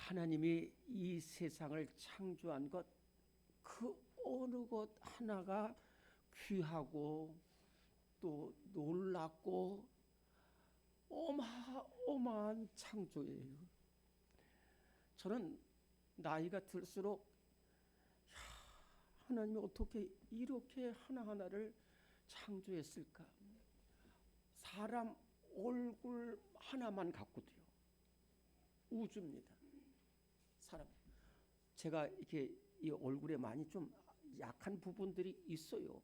하나님이 이 세상을 창조한 것, 그 어느 것 하나가 귀하고 또 놀랍고 어마어마한 창조예요. 저는 나이가 들수록 하나님이 어떻게 이렇게 하나하나를 창조했을까? 사람 얼굴 하나만 갖고도요, 우주입니다. 사람, 제가 이렇게 이 얼굴에 많이 좀 약한 부분들이 있어요.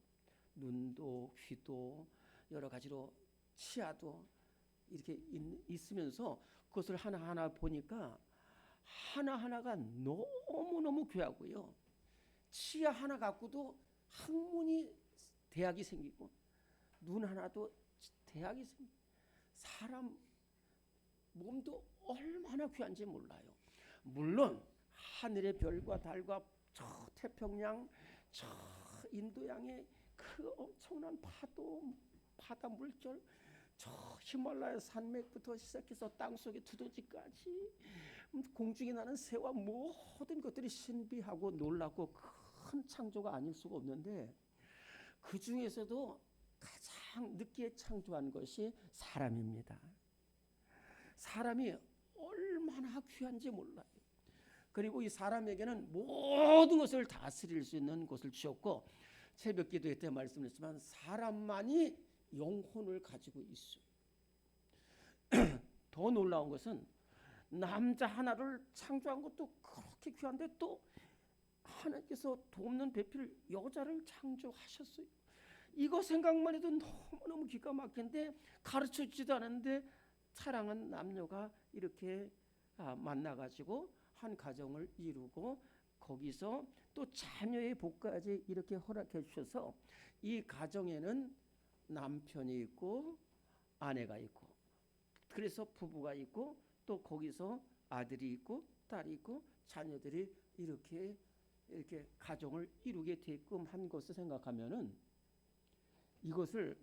눈도 귀도 여러 가지로 치아도 이렇게 있으면서 그것을 하나하나 보니까 하나하나가 너무너무 귀하고요. 치아 하나 갖고도 학문이 대학이 생기고 눈 하나도 대학이 생기고 사람 몸도 얼마나 귀한지 몰라요. 물론 하늘의 별과 달과 저 태평양, 저 인도양의 그 엄청난 파도, 바다 물결, 저 히말라야 산맥부터 시작해서 땅속의 두더지까지 공중에 나는 새와 모든 것들이 신비하고 놀랍고 큰 창조가 아닐 수가 없는데, 그 중에서도 가장 늦게 창조한 것이 사람입니다. 사람이 얼마나 귀한지 몰라요. 그리고 이 사람에게는 모든 것을 다스릴 수 있는 것을 주셨고, 새벽 기도회 때 말씀했지만 사람만이 영혼을 가지고 있어요. 더 놀라운 것은 남자 하나를 창조한 것도 그렇게 귀한데 또 하나님께서 돕는 배필 여자를 창조하셨어요. 이거 생각만 해도 너무너무 기가 막힌데, 가르쳐주지도 않았는데 사랑한 남녀가 이렇게 만나가지고 한 가정을 이루고 거기서 또 자녀의 복까지 이렇게 허락해 주셔서 이 가정에는 남편이 있고 아내가 있고, 그래서 부부가 있고 또 거기서 아들이 있고 딸이 있고 자녀들이 이렇게 가정을 이루게 되게끔 한 것을 생각하면은, 이것을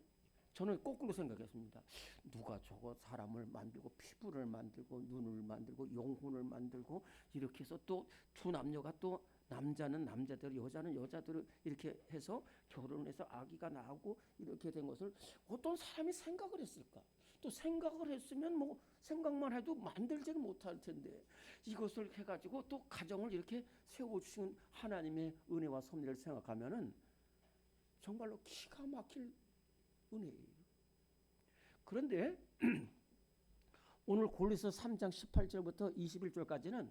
저는 거꾸로 생각했습니다. 누가 저거 사람을 만들고 피부를 만들고 눈을 만들고 영혼을 만들고 이렇게 해서 또 두 남녀가 또 남자는 남자대로 여자는 여자대로 이렇게 해서 결혼해서 아기가 나오고 이렇게 된 것을 어떤 사람이 생각을 했을까? 또 생각을 했으면 뭐 생각만 해도 만들지는 못할 텐데, 이것을 해가지고 또 가정을 이렇게 세워주신 하나님의 은혜와 섭리를 생각하면은 정말로 기가 막힐 은혜예요. 그런데 오늘 골로새 3장 18절부터 21절까지는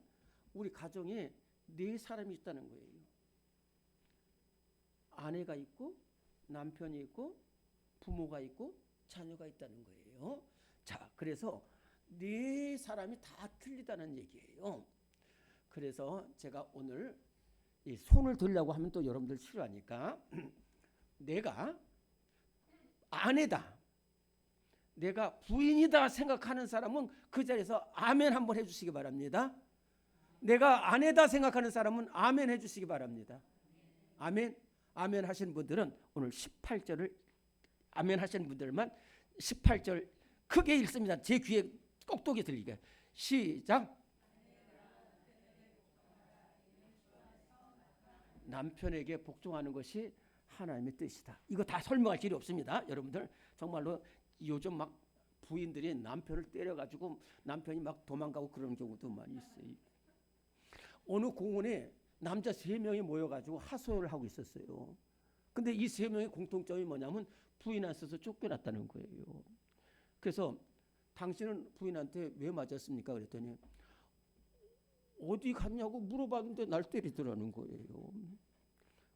우리 가정에 4사람이 있다는 거예요. 아내가 있고 남편이 있고 부모가 있고 자녀가 있다는 거예요. 자, 그래서 4사람이 다 틀리다는 얘기예요. 그래서 제가 오늘 이 손을 들려고 하면 또 여러분들 싫어하니까 내가 아내다, 내가 부인이다 생각하는 사람은 그 자리에서 아멘 한번 해주시기 바랍니다. 내가 아내다 생각하는 사람은 아멘 해주시기 바랍니다. 아멘. 아멘 하시는 분들은 오늘 18절을 아멘 하시는 분들만 18절 크게 읽습니다. 제 귀에 꼭똑이 들리게. 시작. 남편에게 복종하는 것이 하나님의 뜻이다. 이거 다 설명할 필요 없습니다. 여러분들 정말로 요즘 막 부인들이 남편을 때려가지고 남편이 막 도망가고 그런 경우도 많이 있어요. 어느 공원에 남자 3명이 모여가지고 하소연을 하고 있었어요. 근데 이 3명의 공통점이 뭐냐면 부인한테서 쫓겨났다는 거예요. 그래서 당신은 부인한테 왜 맞았습니까? 그랬더니 어디 갔냐고 물어봤는데 날 때리더라는 거예요.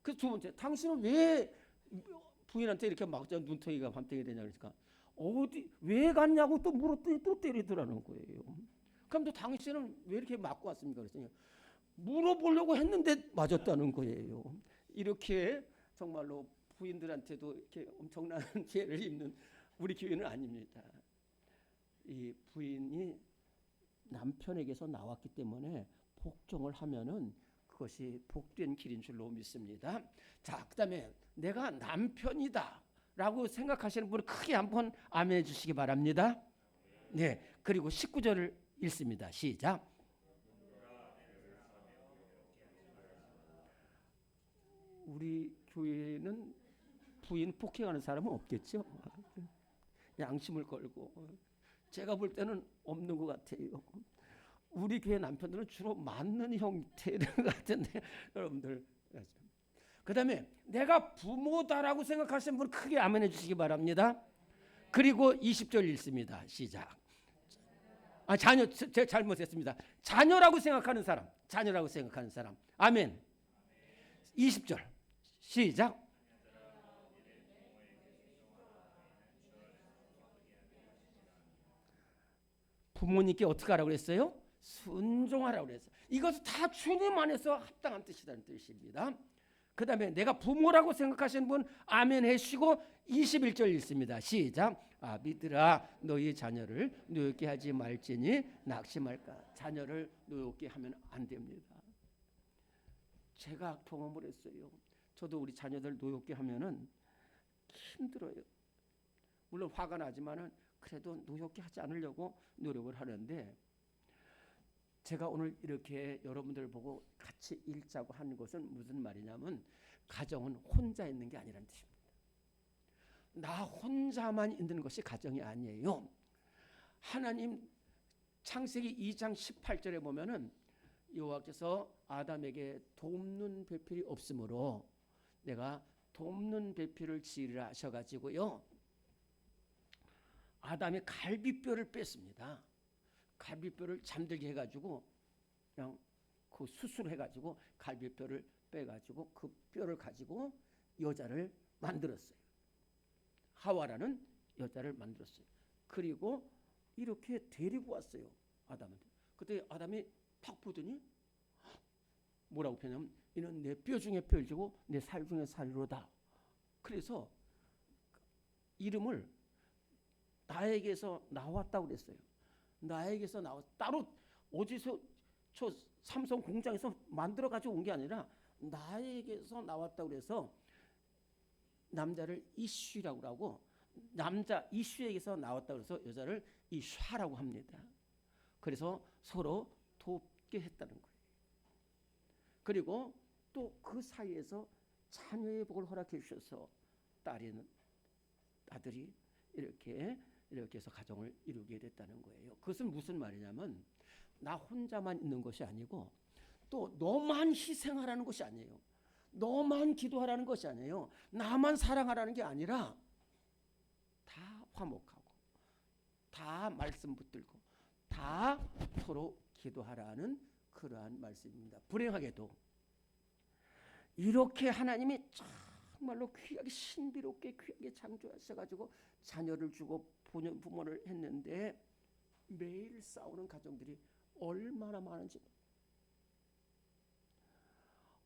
그래서 두 번째, 당신은 왜 부인한테 이렇게 막자 눈탱이가 밤탱이 되냐 그러니까 어디 왜 갔냐고 또 물었더니 또 때리더라는 거예요. 그럼 또 당신은 왜 이렇게 맞고 왔습니까? 그랬더니 물어보려고 했는데 맞았다는 거예요. 이렇게 정말로 부인들한테도 이렇게 엄청난 죄를 입는 우리 교회는 아닙니다. 이 부인이 남편에게서 나왔기 때문에 복종을 하면은 그것이 복된 길인 줄로 믿습니다. 자, 그다음에 내가 남편이다 라고 생각하시는 분은 크게 한번 아멘 해주시기 바랍니다. 네, 그리고 19절을 읽습니다. 시작. 우리 교회는 부인 폭행하는 사람은 없겠죠. 양심을 걸고 제가 볼 때는 없는 것 같아요. 우리 교회 남편들은 주로 맞는 형태인 것 같은데 여러분들. 그 다음에 내가 부모다라고 생각하시는 분 크게 아멘 해주시기 바랍니다. 그리고 20절 읽습니다. 시작. 자녀, 제가 잘못했습니다. 자녀라고 생각하는 사람, 자녀라고 생각하는 사람. 아멘. 20절 시작. 부모님께 어떻게 하라고 그랬어요? 순종하라고 그랬어요. 이것은 다 주님 안에서 합당한 뜻이라는 뜻입니다. 그 다음에 내가 부모라고 생각하시는 분 아멘 해주시고 21절 읽습니다. 시작. 아비들아 너희 자녀를 노엽게 하지 말지니 낙심할까. 자녀를 노엽게 하면 안 됩니다. 제가 경험을 했어요. 저도 우리 자녀들 노엽게 하면은 힘들어요. 물론 화가 나지만은 그래도 노엽게 하지 않으려고 노력을 하는데, 제가 오늘 이렇게 여러분들 보고 같이 읽자고 하는 것은 무슨 말이냐면 가정은 혼자 있는 게 아니라는 뜻입니다. 나 혼자만 있는 것이 가정이 아니에요. 하나님 창세기 2장 18절에 보면은 여호와께서 아담에게 돕는 배필이 없으므로 내가 돕는 배필을 지으라 하셔가지고요, 아담의 갈비뼈를 뺐습니다. 갈비뼈를 잠들게 해가지고 그냥 그 수술해가지고 갈비뼈를 빼가지고 그 뼈를 가지고 여자를 만들었어요. 하와라는 여자를 만들었어요. 그리고 이렇게 데리고 왔어요. 아담한테. 그때 아담이 탁 보더니 뭐라고 표현하면 이는 내 뼈 중에 뼈이고 내 살 중에 살이로다. 그래서 이름을 나에게서 나왔다고 그랬어요. 나에게서 나왔, 따로 어디서 저 삼성 공장에서 만들어 가지고 온 게 아니라 나에게서 나왔다고 그래서 남자를 이슈라고 하고, 남자 이슈에게서 나왔다고 해서 여자를 이슈라고 합니다. 그래서 서로 돕게 했다는 거예요. 그리고 또 그 사이에서 자녀의 복을 허락해 주셔서 아들이 이렇게 해서 가정을 이루게 됐다는 거예요. 그것은 무슨 말이냐면 나 혼자만 있는 것이 아니고 또 너만 희생하라는 것이 아니에요. 너만 기도하라는 것이 아니에요. 나만 사랑하라는 게 아니라 다 화목하고 다 말씀 붙들고 다 서로 기도하라는 그러한 말씀입니다. 불행하게도 이렇게 하나님이 정말로 귀하게 신비롭게 귀하게 창조하셔가지고 자녀를 주고 부모를 했는데 매일 싸우는 가정들이 얼마나 많은지.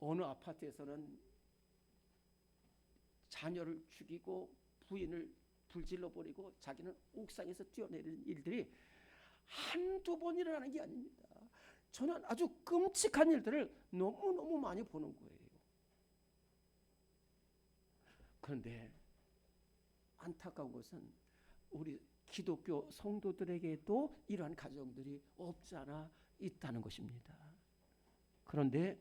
어느 아파트에서는 자녀를 죽이고 부인을 불질러 버리고 자기는 옥상에서 뛰어내리는 일들이 한두 번 일어나는 게 아닙니다. 저는 아주 끔찍한 일들을 너무너무 많이 보는 거예요. 그런데 안타까운 것은 우리 기독교 성도들에게도 이러한 가정들이 없지 않아 있다는 것입니다. 그런데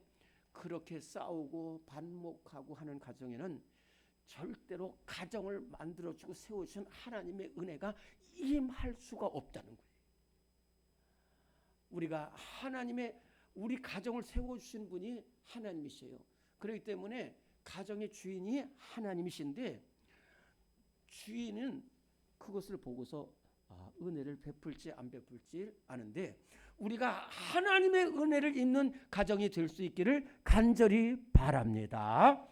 그렇게 싸우고 반목하고 하는 가정에는 절대로 가정을 만들어주고 세워주신 하나님의 은혜가 임할 수가 없다는 거예요. 우리가 우리 가정을 세워주신 분이 하나님이세요. 그렇기 때문에 가정의 주인이 하나님이신데 주인은 그것을 보고서 은혜를 베풀지 안 베풀지 아는데, 우리가 하나님의 은혜를 입는 가정이 될 수 있기를 간절히 바랍니다.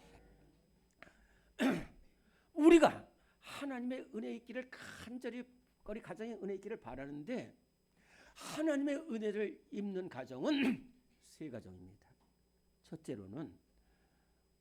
우리가 하나님의 은혜 있기를 간절히 우리 가정의 은혜 있기를 바라는데, 하나님의 은혜를 입는 가정은 세 가정입니다. 첫째로는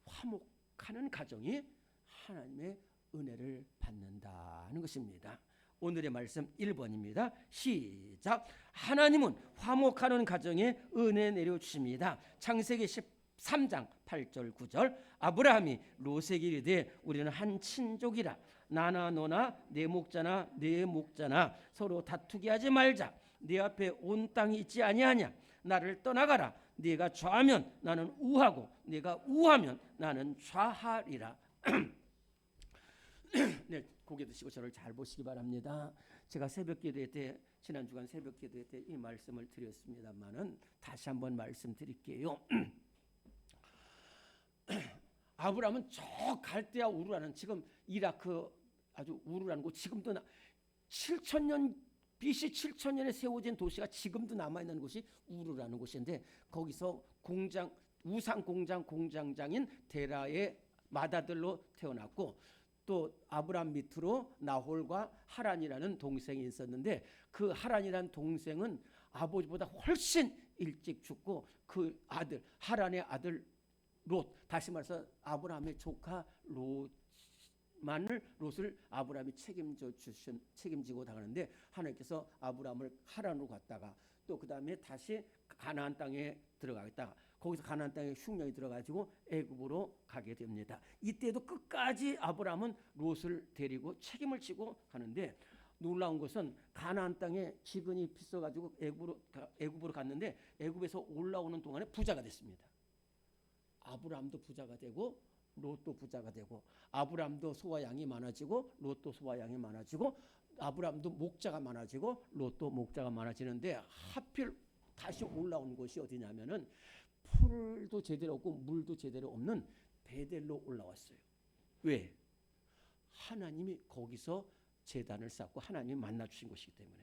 화목하는 가정이 하나님의 은혜를 받는다는 것입니다. 오늘의 말씀 1번입니다. 시작. 하나님은 화목하는 가정에 은혜 내려주십니다. 창세기 13장 8절 9절. 아브라함이 롯에게 이르되 우리는 한 친족이라 나나 너나 내 목자나 내 목자나 서로 다투게 하지 말자. 네 앞에 온 땅이 있지 아니하냐. 나를 떠나가라. 네가 좌하면 나는 우하고 네가 우하면 나는 좌하리라. 네, 고개 드시고 저를 잘 보시기 바랍니다. 제가 새벽 기도회 때 지난 주간 새벽 기도회 때 이 말씀을 드렸습니다만은 다시 한번 말씀드릴게요. 아브라함은 저 갈대아 우르라는 지금 이라크 아주 우르라는 곳 지금도 7,000년 BC 7,000년에 세워진 도시가 지금도 남아있는 곳이 우르라는 곳인데 거기서 공장 우상 공장 공장장인 데라의 맏아들로 태어났고 또 아브라함 밑으로 나홀과 하란이라는 동생이 있었는데 그 하란이라는 동생은 아버지보다 훨씬 일찍 죽고 그 아들 하란의 아들 롯 다시 말해서 아브라함의 조카 롯을 아브라함이 책임지고 당하는데 하나님께서 아브라함을 하란으로 갔다가 또 그 다음에 다시 가나안 땅에 들어가겠다가 거기서 가나안 땅에 흉년이 들어가지고 애굽으로 가게 됩니다. 이때도 끝까지 아브라함은 롯을 데리고 책임을 지고 가는데 놀라운 것은 가나안 땅에 기근이 빚어가지고 애굽으로 갔는데 애굽에서 올라오는 동안에 부자가 됐습니다. 아브라함도 부자가 되고 롯도 부자가 되고 아브라함도 소와 양이 많아지고 롯도 소와 양이 많아지고 아브라함도 목자가 많아지고 롯도 목자가 많아지는데 하필 다시 올라온 곳이 어디냐면은 풀도 제대로 없고 물도 제대로 없는 베델로 올라왔어요. 왜? 하나님이 거기서 제단을 쌓고 하나님이 만나 주신 곳이기 때문에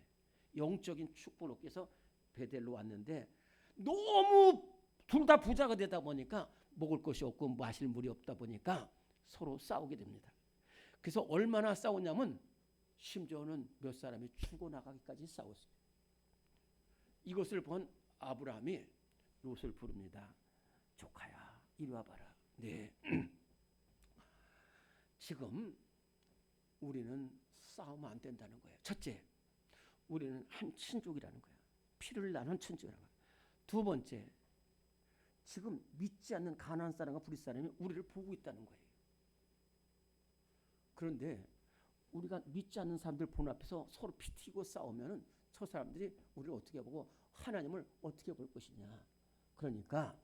영적인 축복을 얻기 위해서 베델로 왔는데 너무 둘 다 부자가 되다 보니까 먹을 것이 없고 마실 물이 없다 보니까 서로 싸우게 됩니다. 그래서 얼마나 싸웠냐면 심지어는 몇 사람이 죽어나가기까지 싸웠어요. 이것을 본 아브라함이 롯을 부릅니다. 조카야 이리 와봐라. 네. 지금 우리는 싸우면 안 된다는 거예요. 첫째, 우리는 한 친족이라는 거예요. 피를 나눈 친족이라는 거예요. 두 번째, 지금 믿지 않는 가나안 사람과 브릿 사람이 우리를 보고 있다는 거예요. 그런데 우리가 믿지 않는 사람들 보는 앞에서 서로 피 튀고 싸우면은 저 사람들이 우리를 어떻게 보고 하나님을 어떻게 볼 것이냐. 그러니까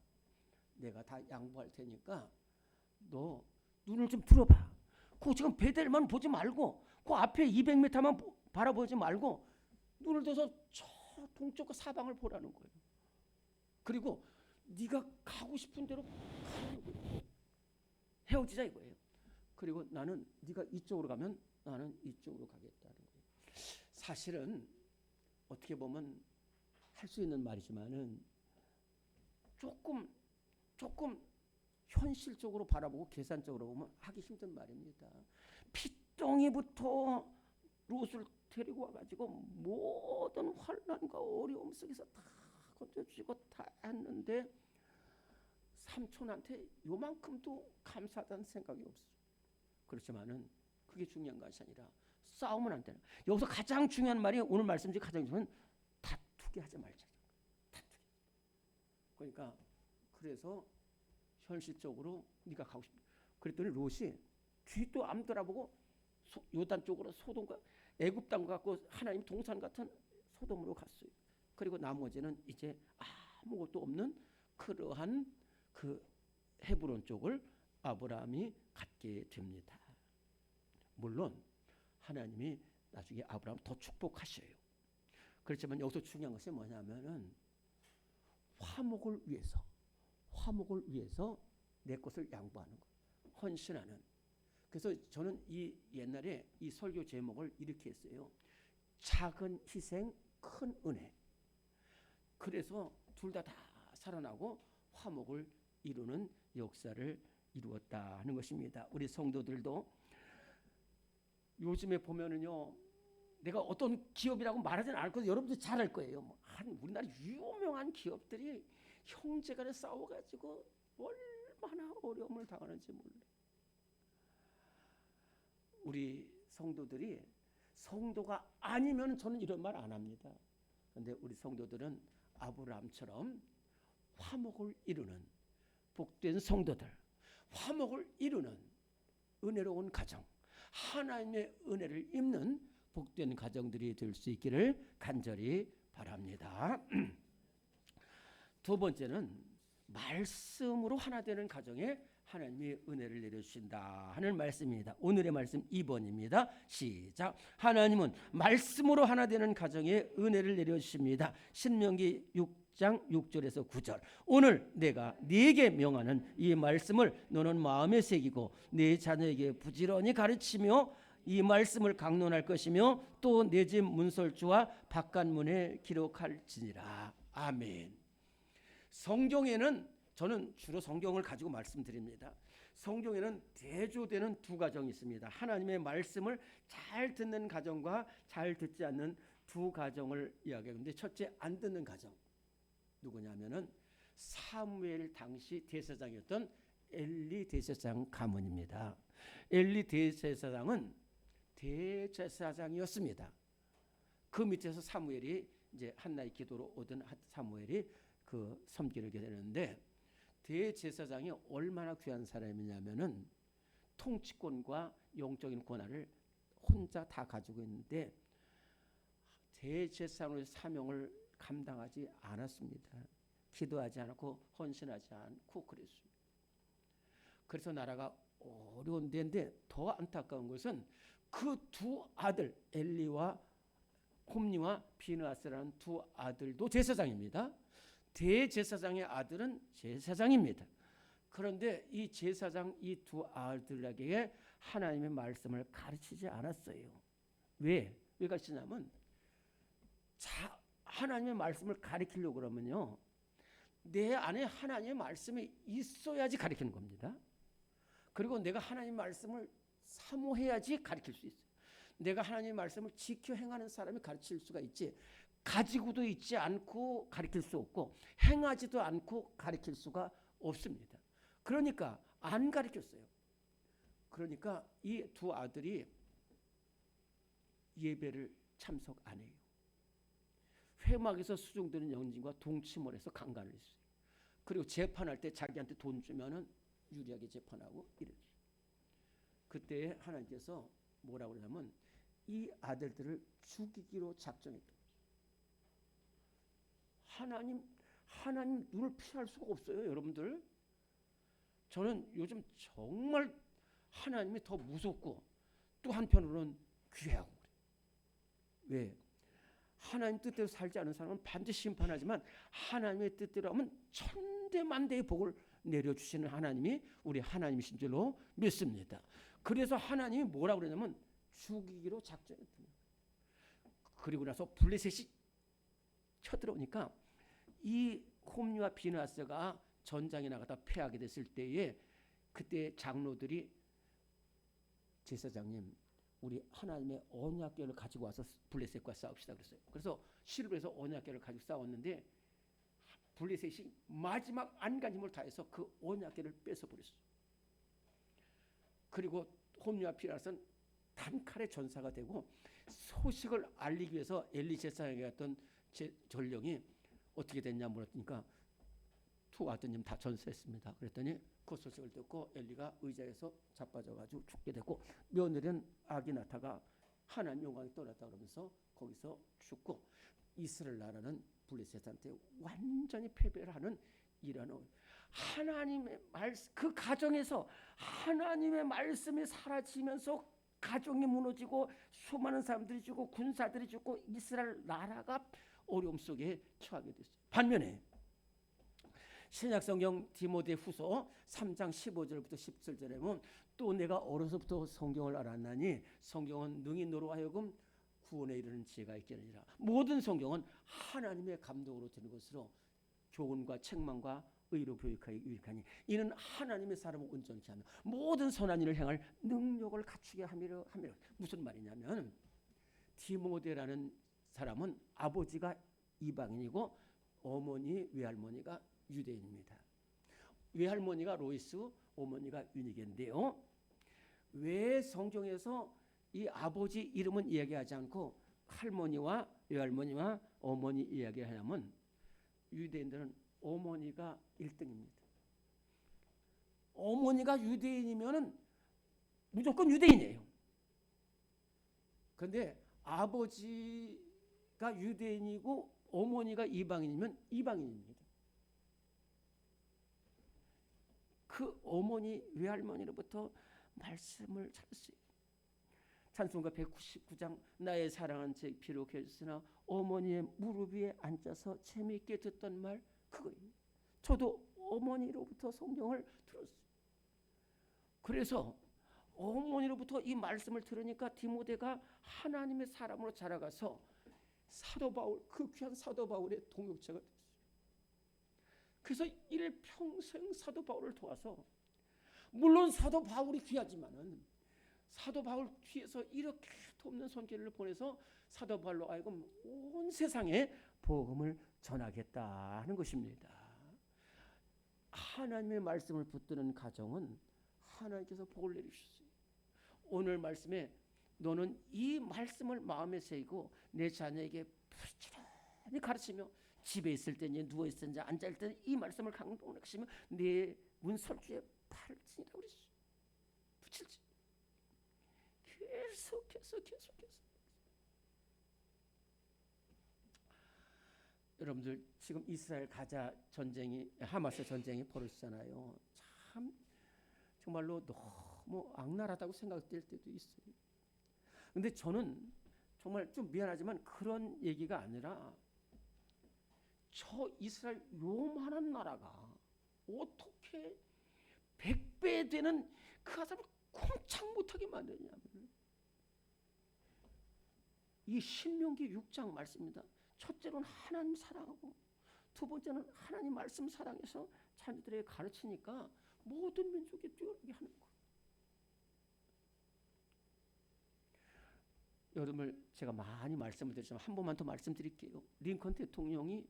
내가 다 양보할 테니까 너 눈을 좀 들어봐. 그 지금 베델만 보지 말고 그 앞에 200m만 바라보지 말고 눈을 들어서 저 동쪽과 사방을 보라는 거예요. 그리고 네가 가고 싶은 대로 가라는 거예요. 헤어지자 이거예요. 그리고 나는 네가 이쪽으로 가면 나는 이쪽으로 가겠다는 거예요. 사실은 어떻게 보면 할 수 있는 말이지만은 조금 현실적으로 바라보고 계산적으로 보면 하기 힘든 말입니다. 핏덩이부터 롯을 데리고 와가지고 모든 환난과 어려움 속에서 다 건져주시고 다 했는데 삼촌한테 요만큼도 감사하다는 생각이 없어요. 그렇지만은 그게 중요한 것이 아니라 싸우면 안 되는. 여기서 가장 중요한 말이 오늘 말씀 중에 가장 중요한 다투게 하지 말자. 다투게. 그러니까 그래서 현실적으로 네가 가고 싶다. 그랬더니 롯이 뒤도 안 돌아보고 요단 쪽으로 소돔과 애굽 땅 갖고 하나님 동산 같은 소돔으로 갔어요. 그리고 나머지는 이제 아무것도 없는 그러한 그 헤브론 쪽을 아브라함이 갖게 됩니다. 물론 하나님이 나중에 아브라함 더 축복하셔요. 그렇지만 여기서 중요한 것이 뭐냐면은 화목을 위해서 내 것을 양보하는 것, 헌신하는. 그래서 저는 이 옛날에 이 설교 제목을 이렇게 했어요. 작은 희생, 큰 은혜. 그래서 둘 다 살아나고 화목을 이루는 역사를 이루었다 하는 것입니다. 우리 성도들도 요즘에 보면은요, 내가 어떤 기업이라고 말하지는 않을 거예요. 여러분들 잘 알 거예요. 우리나라 유명한 기업들이 형제간에 싸워가지고 얼마나 어려움을 당하는지 몰라요. 우리 성도들이 성도가 아니면 저는 이런 말 안 합니다. 그런데 우리 성도들은 아브라함처럼 화목을 이루는 복된 성도들, 화목을 이루는 은혜로운 가정, 하나님의 은혜를 입는 복된 가정들이 될 수 있기를 간절히 바랍니다. 두 번째는 말씀으로 하나 되는 가정에 하나님이 은혜를 내려주신다 하는 말씀입니다. 오늘의 말씀 2번입니다. 시작. 하나님은 말씀으로 하나 되는 가정에 은혜를 내려주십니다. 신명기 6장 6절에서 9절. 오늘 내가 네게 명하는 이 말씀을 너는 마음에 새기고 네 자녀에게 부지런히 가르치며 이 말씀을 강론할 것이며 또 내 집 문설주와 바깥문에 기록할지니라. 아멘. 성경에는 저는 주로 성경을 가지고 말씀드립니다. 성경에는 대조되는 두 가정이 있습니다. 하나님의 말씀을 잘 듣는 가정과 잘 듣지 않는 두 가정을 이야기하는데, 첫째 안 듣는 가정 누구냐면은 사무엘 당시 대제사장이었던 엘리 대제사장 가문입니다. 엘리 대제사장은 대제사장이었습니다. 그 밑에서 사무엘이 이제 한나의 기도로 얻은 사무엘이 그 섬기게 되는데, 대제사장이 얼마나 귀한 사람이냐면은 통치권과 영적인 권한을 혼자 다 가지고 있는데 대제사장의 사명을 감당하지 않았습니다. 기도하지 않고 헌신하지 않고 그랬습니다. 그래서 나라가 어려운 데인데 더 안타까운 것은 그 두 아들 엘리와 홈리와 비느하스라는 두 아들도 제사장입니다. 대제사장의 아들은 제사장입니다. 그런데 이 제사장 이 두 아들에게 하나님의 말씀을 가르치지 않았어요. 왜 가르치냐면 하나님의 말씀을 가르치려고 그러면요, 내 안에 하나님의 말씀이 있어야지 가르치는 겁니다. 그리고 내가 하나님의 말씀을 사모해야지 가르칠 수 있어요. 내가 하나님의 말씀을 지켜 행하는 사람이 가르칠 수가 있지, 가지고도 있지 않고 가르칠 수 없고 행하지도 않고 가르칠 수가 없습니다. 그러니까 안 가르쳤어요. 그러니까 이 두 아들이 예배를 참석 안 해요. 회막에서 수종드는 영진과 동침을 해서 강간을 했어요. 그리고 재판할 때 자기한테 돈 주면은 유리하게 재판하고 이랬어요. 그때 하나님께서 뭐라고 그러냐면 이 아들들을 죽이기로 작정했다. 하나님 눈을 피할 수가 없어요, 여러분들. 저는 요즘 정말 하나님이 더 무섭고 또 한편으로는 귀하고 그래요. 왜? 하나님 뜻대로 살지 않은 사람은 반드시 심판하지만 하나님의 뜻대로 하면 천대만대의 복을 내려주시는 하나님이 우리 하나님이신 줄로 믿습니다. 그래서 하나님이 뭐라고 그러냐면 죽이기로 작정했다. 그리고 나서 블레셋이 쳐들어오니까 이 홈리와 비느하스가 전장에 나가다 패하게 됐을 때에 그때 장로들이 제사장님, 우리 하나님의 언약궤를 가지고 와서 블레셋과 싸웁시다 그랬어요. 그래서 시루에서 언약궤를 가지고 싸웠는데 블레셋이 마지막 안간 힘을 다해서 그 언약궤를 뺏어버렸어요. 그리고 홈리와 비느하스는 단칼에 전사가 되고, 소식을 알리기 위해서 엘리 제사장에게 갔던 전령이 어떻게 됐냐 물었으니까 두 아드님 다 전사했습니다. 그랬더니 그 소식을 듣고 엘리가 의자에서 자빠져가지고 죽게 되고, 며느리는 아기나타가 하나님 영광이 떠났다 그러면서 거기서 죽고, 이스라엘 나라는 블레셋한테 완전히 패배를 하는 이런 하나님의 말씀, 그 가정에서 하나님의 말씀이 사라지면서 가정이 무너지고 수많은 사람들이 죽고 군사들이 죽고 이스라엘 나라가 어려움 속에 처하게 됐어요. 반면에 신약성경 디모데후서 3장 15절부터 17절에 보면 또 내가 어려서부터 성경을 알았나니 성경은 능히 너로 하여금 구원에 이르는 지혜가 있겠느니라. 모든 성경은 하나님의 감동으로 되는 것으로 교훈과 책망과 의로 교육하기 유익하니 이는 하나님의 사람을 온전케 하며 모든 선한 일을 행할 능력을 갖추게 함이라. 무슨 말이냐면 디모데라는 사람은 아버지가 이방인이고 어머니 외할머니가 유대인입니다. 외할머니가 로이스, 어머니가 유니게인데요. 왜 성경에서 이 아버지 이름은 이야기하지 않고 할머니와 외할머니와 어머니 이야기하냐면 유대인들은 어머니가 1등입니다. 어머니가 유대인이면 무조건 유대인이에요. 그런데 아버지가 유대인이고 어머니가 이방인이면 이방인입니다. 그 어머니 외할머니로부터 말씀을 찾았어요. 찬송가 199장 나의 사랑한 제 비록 했으나 어머니의 무릎 위에 앉아서 재미있게 듣던 말 그거예요. 저도 어머니로부터 성경을 들었어요. 그래서 어머니로부터 이 말씀을 들으니까 디모데가 하나님의 사람으로 자라가서 사도 바울, 그 귀한 사도 바울의 동역자가 됐어요. 그래서 일평생 사도 바울을 도와서, 물론 사도 바울이 귀하지만은 사도 바울 뒤에서 이렇게 돕는 손길을 보내서 사도 바울로 하여금 온 세상에 복음을 전하겠다는 것입니다. 하나님의 말씀을 붙드는 가정은 하나님께서 복을 내리셨어요. 오늘 말씀에 너는 이 말씀을 마음에 새기고 내 자녀에게 부지런히 가르치며 집에 있을 때니 누워 있을 때니 앉아 있을 때니 이 말씀을 강동하시며 내 문설주에 팔을 치니라고 그랬어요. 붙일지. 계속해서 여러분들 지금 이스라엘 가자 전쟁이, 하마스 전쟁이 벌어지잖아요. 참 정말로 너무 악랄하다고 생각될 때도 있어요. 근데 저는 정말 좀 미안하지만 그런 얘기가 아니라 저 이스라엘 요만한 나라가 어떻게 100배 되는 그 아담을 꼼짝 못하게 만드냐면, 이 신명기 6장 말씀입니다. 첫째로는 하나님 사랑하고 두 번째는 하나님 말씀 사랑해서 자녀들에게 가르치니까 모든 민족이 뛰어나게 하는 거예요. 여러분을 제가 많이 말씀을 드리지만 한 번만 더 말씀드릴게요. 링컨 대통령이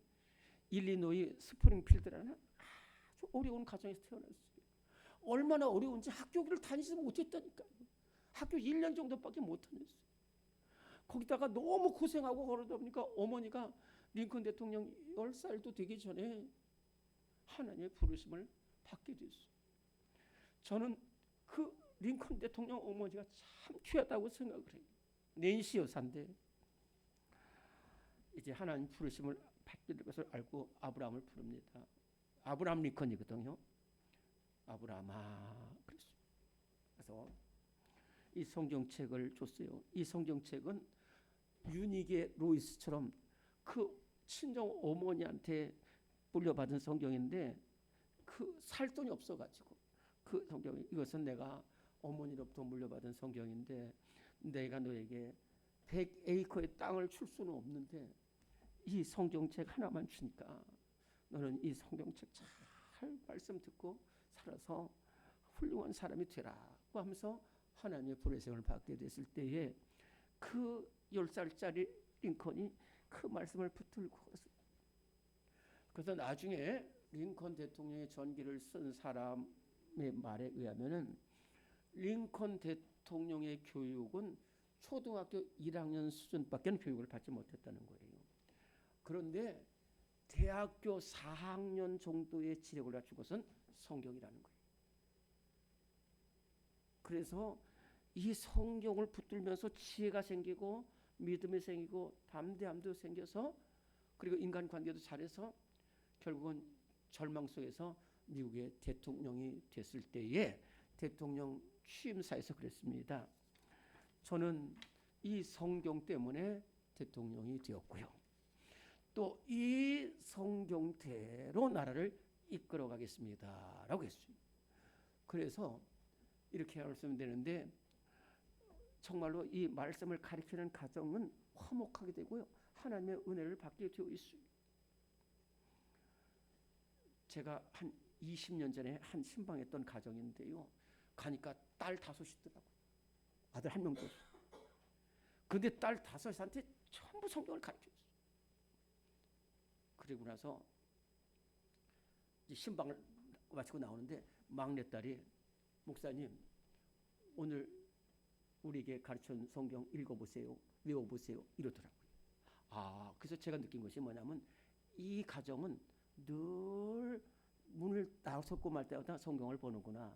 일리노이 스프링필드라는 아주 어려운 가정에서 태어났어요. 얼마나 어려운지 학교를 다니지 못했다니까요. 학교 1년 정도밖에 못 다녔어요. 거기다가 너무 고생하고 그러다 보니까 어머니가 링컨 대통령 10살도 되기 전에 하나님의 부르심을 받게 됐어요. 저는 그 링컨 대통령 어머니가 참 귀하다고 생각을 해요. 낸시 여사인데 이제 하나님 부르심을 받게 된 것을 알고 아브라함을 부릅니다. 아브라함 링컨이거든요. 아브라함아 그랬어요. 그래서 이 성경책을 줬어요. 이 성경책은 유니게 로이스처럼 그 친정 어머니한테 물려받은 성경인데 그 살 돈이 없어가지고 그 성경, 이것은 내가 어머니로부터 물려받은 성경인데 내가 너에게 100에이커의 땅을 줄 수는 없는데 이 성경책 하나만 주니까 너는 이 성경책 잘 말씀 듣고 살아서 훌륭한 사람이 되라고 하면서 하나님의 보내심을 받게 됐을 때에 그 10살짜리 링컨이 그 말씀을 붙들고 갔어요. 그래서 나중에 링컨 대통령의 전기를 쓴 사람의 말에 의하면은 링컨 대통령의 교육은 초등학교 1학년 수준밖에 교육을 받지 못했다는 거예요. 그런데 대학교 4학년 정도의 지력을 갖춘 것은 성경이라는 거예요. 그래서 이 성경을 붙들면서 지혜가 생기고 믿음이 생기고 담대함도 생겨서 그리고 인간관계도 잘해서 결국은 절망 속에서 미국의 대통령이 됐을 때에 대통령 취임사에서 그랬습니다. 저는 이 성경 때문에 대통령이 되었고요. 또 이 성경대로 나라를 이끌어 가겠습니다. 라고 했어요. 그래서 이렇게 말씀이 되는데 정말로 이 말씀을 가르치는 가정은 화목하게 되고요. 하나님의 은혜를 받게 되어 있어요. 제가 한 20년 전에 한 신방했던 가정인데요. 가니까 딸 5이더라고요. 아들 1명도 없어요. 그런데 딸 5한테 전부 성경을 가르쳐줬어요. 그리고 나서 이제 신방을 마치고 나오는데 막내딸이 목사님 오늘 우리에게 가르쳐준 성경 읽어보세요. 외워보세요. 이러더라고요. 그래서 제가 느낀 것이 뭐냐면 이 가정은 늘 문을 나서고 말 때마다 성경을 보는구나.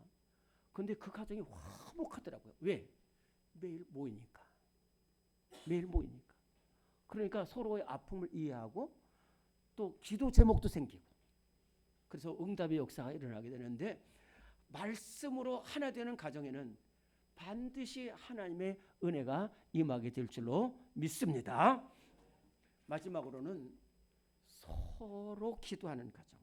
그런데 그 가정이 화목하더라고요. 왜? 매일 모이니까. 매일 모이니까. 그러니까 서로의 아픔을 이해하고 또 기도 제목도 생기고, 그래서 응답의 역사가 일어나게 되는데, 말씀으로 하나 되는 가정에는 반드시 하나님의 은혜가 임하게 될 줄로 믿습니다. 마지막으로는 서로 기도하는 가정,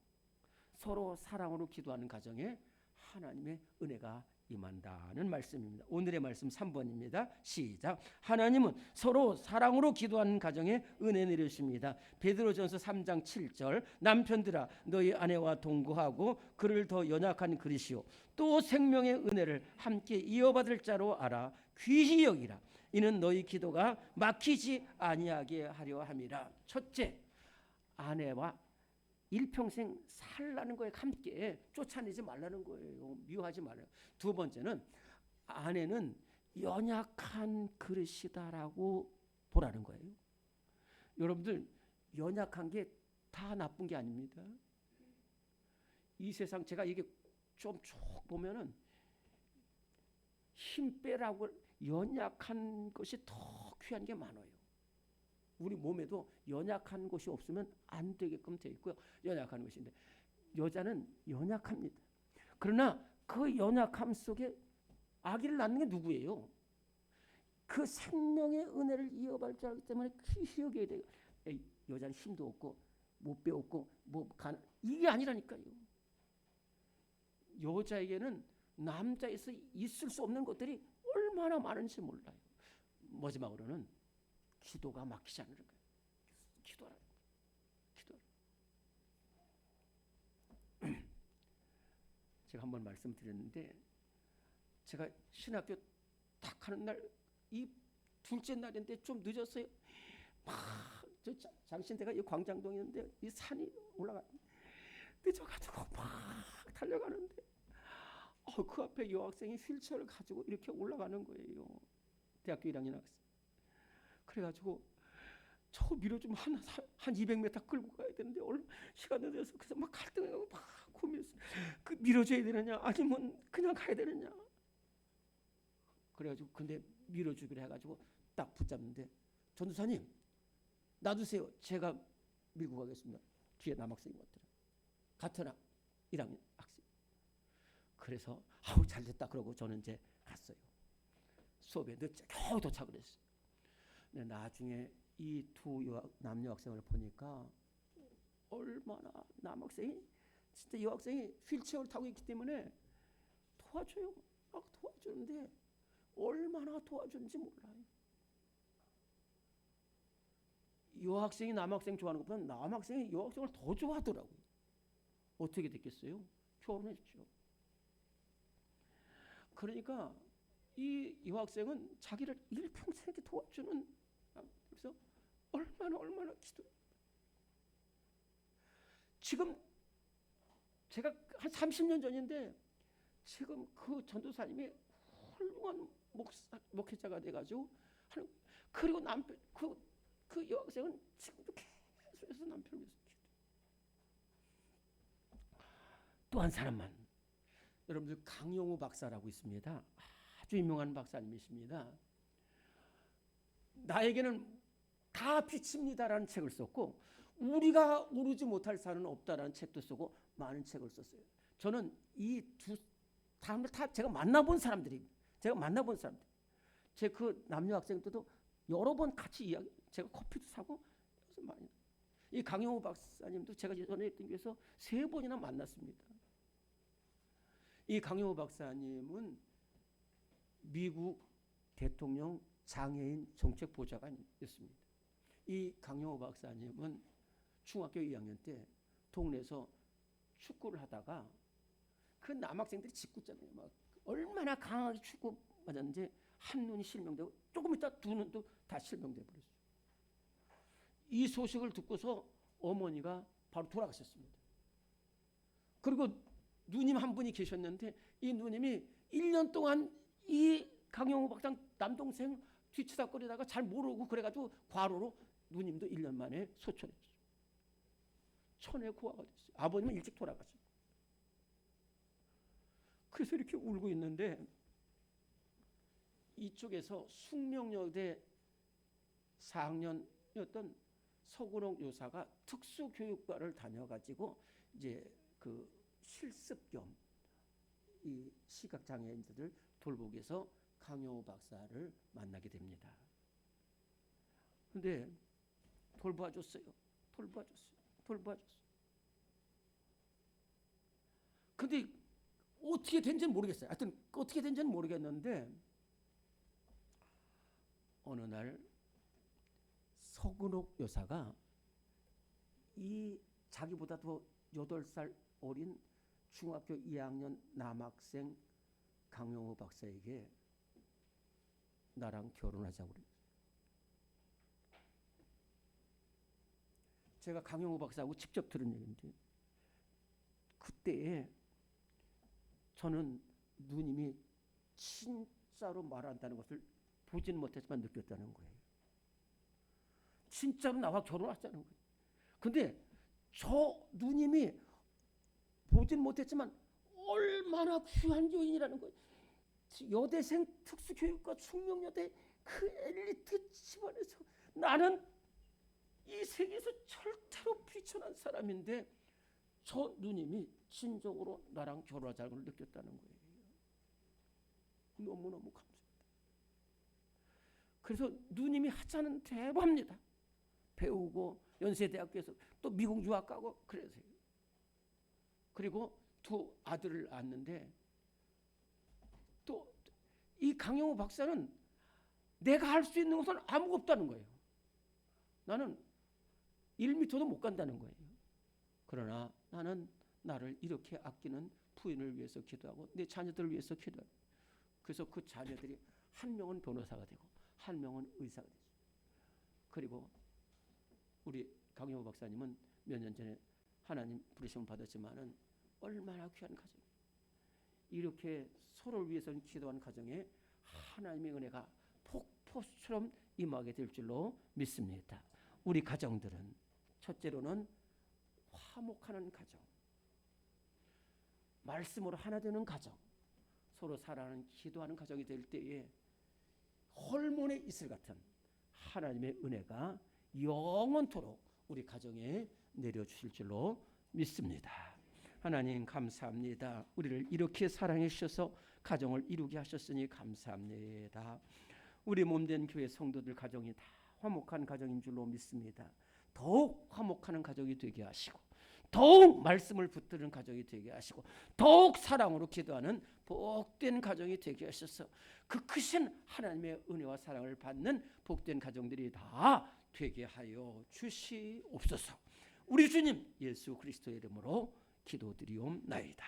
서로 사랑으로 기도하는 가정에 하나님의 은혜가 임한다는 말씀입니다. 오늘의 말씀 3번입니다. 시작. 하나님은 서로 사랑으로 기도하는 가정에 은혜 내리십니다. 베드로전서 3장 7절. 남편들아 너희 아내와 동거하고 그를 더 연약한 그릇이요 또 생명의 은혜를 함께 이어받을 자로 알아 귀히 여기라. 이는 너희 기도가 막히지 아니하게 하려 함이라. 첫째, 아내와 일평생 살라는 거에 함께 쫓아내지 말라는 거예요. 미워하지 말아요. 두 번째는 아내는 연약한 그릇이다라고 보라는 거예요. 여러분들, 연약한 게 다 나쁜 게 아닙니다. 이 세상 제가 이게 좀 쭉 보면은 힘 빼라고 연약한 것이 더 귀한 게 많아요. 우리 몸에도 연약한 것이 없으면 안 되게끔 되어 있고요. 연약한 것인데 여자는 연약합니다. 그러나 그 연약함 속에 아기를 낳는 게 누구예요? 그 생명의 은혜를 이어갈 줄 알기 때문에 귀히 여겨야 돼요. 여자는 힘도 없고 못 배웠고 이게 아니라니까요. 여자에게는 남자에서 있을 수 없는 것들이 얼마나 많은지 몰라요. 마지막으로는 기도가 막히지 않는 거예요. 기도하라. 제가 한번 말씀드렸는데, 제가 신학교 딱 하는 날, 이 둘째 날인데 좀 늦었어요. 저 장신대가 이 광장동이었는데 이 산이 올라가 늦어가지고 막 달려가는데, 그 앞에 여학생이 휠체어를 가지고 이렇게 올라가는 거예요. 대학교 1학년 학생. 그래가지고 저 밀어주면 한 200m 끌고 가야 되는데 시간 늦어서 그래서 막 갈등하고 막 고민했어요. 그 밀어줘야 되느냐 아니면 그냥 가야 되느냐. 그래가지고 근데 밀어주기로 해가지고 딱 붙잡는데, 전도사님 놔두세요. 제가 밀고 가겠습니다. 뒤에 남학생이 왔더라. 같은 1학년 학생. 그래서 잘됐다 그러고 저는 이제 갔어요. 수업에 겨우 도착을 했어요. 근데 나중에 이 두 남녀 학생을 보니까 얼마나 남학생이 진짜 여학생이 휠체어를 타고 있기 때문에 도와줘요. 막 도와주는데 얼마나 도와주는지 몰라요. 여학생이 남학생 좋아하는 것보다 남학생이 여학생을 더 좋아하더라고요. 어떻게 됐겠어요? 결혼했죠. 그러니까 이 여학생은 자기를 일평생 도와주는, 그래서 얼마나 기도. 지금 제가 한 30년 전인데 지금 그 전도사님이 훌륭한 목회자가 돼가지고 그리고 남편 그 여학생은 지금도 계속해서 남편을 위해서 기도. 또 한 사람만, 여러분들 강용우 박사라고 있습니다. 아주 유명한 박사님이십니다. 나에게는 다 빛입니다라는 책을 썼고, 우리가 오르지 못할 산은 없다라는 책도 쓰고 많은 책을 썼어요. 저는 이 두 사람들 다 제가 만나본 사람들입니다. 제가 만나본 사람들. 제 그 남녀 학생들도 여러 번 같이 이야기, 제가 커피도 사고 많이. 이 강용호 박사님도 제가 전에 했던 교회에서 3번이나 만났습니다. 이 강용호 박사님은 미국 대통령 장애인 정책 보좌관이었습니다. 이 강용호 박사님은 중학교 2학년 때 동네에서 축구를 하다가 그 남학생들이 짓궂잖아요. 막 얼마나 강하게 축구 맞았는지 한 눈이 실명되고 조금 있다 두 눈도 다 실명돼 버렸어요. 이 소식을 듣고서 어머니가 바로 돌아가셨습니다. 그리고 누님 한 분이 계셨는데 이 누님이 1년 동안 이 강용호 박사 남동생 뒤치다거리다가 잘 모르고 그래가지고 과로로 누님도 1년 만에 소천했어요. 천에 고아가 됐어요. 아버님은 일찍 돌아가셨어요. 그래서 이렇게 울고 있는데 이쪽에서 숙명여대 4학년이었던 서근옥 요사가 특수교육과를 다녀가지고 이제 그 실습 겸 이 시각장애인들을 돌보기 위해서 강용호 박사를 만나게 됩니다. 근데 돌봐줬어요. 근데 어떻게 된지는 모르겠어요. 하여튼 어떻게 된지는 모르겠는데 어느 날 서근옥 여사가 이 자기보다 더 8살 어린 중학교 2학년 남학생 강용호 박사에게 나랑 결혼하자고 그래요. 제가 강용호 박사하고 직접 들은 얘기인데 그때에 저는 누님이 진짜로 말한다는 것을 보지는 못했지만 느꼈다는 거예요. 진짜로 나와 결혼하자는 거예요. 근데 저 누님이 보진 못했지만 얼마나 귀한 여인이라는 거예요. 여대생 특수교육과 숙명여대 그 엘리트 집안에서 나는 이 세계에서 절대로 비천한 사람인데 저 누님이 진정으로 나랑 결혼하자고 느꼈다는 거예요. 너무너무 감사합니다. 그래서 누님이 하자는 대로 합니다. 배우고 연세대학교에서 또 미국 유학 가고 그래서요. 그리고 2 아들을 낳았는데 또 이 강용호 박사는 내가 할 수 있는 것은 아무것도 없다는 거예요. 나는 1m도 못 간다는 거예요. 그러나 나는 나를 이렇게 아끼는 부인을 위해서 기도하고 내 자녀들을 위해서 기도하고 그래서 그 자녀들이 한 명은 변호사가 되고 한 명은 의사가 되죠. 그리고 우리 강용호 박사님은 몇 년 전에 하나님 부르심을 받았지만은 얼마나 귀한 가정. 이렇게 서로를 위해서 기도하는 가정에 하나님의 은혜가 폭포수처럼 임하게 될 줄로 믿습니다. 우리 가정들은 첫째로는 화목하는 가정, 말씀으로 하나 되는 가정, 서로 사랑하는 기도하는 가정이 될 때에 헐몬의 이슬 같은 하나님의 은혜가 영원토록 우리 가정에 내려주실 줄로 믿습니다. 하나님 감사합니다. 우리를 이렇게 사랑해 주셔서 가정을 이루게 하셨으니 감사합니다. 우리 몸된 교회 성도들 가정이 다 화목한 가정인 줄로 믿습니다. 더욱 화목하는 가정이 되게 하시고 더욱 말씀을 붙드는 가정이 되게 하시고 더욱 사랑으로 기도하는 복된 가정이 되게 하셔서 그 크신 하나님의 은혜와 사랑을 받는 복된 가정들이 다 되게 하여 주시옵소서. 우리 주님 예수 그리스도의 이름으로 기도드리옵나이다.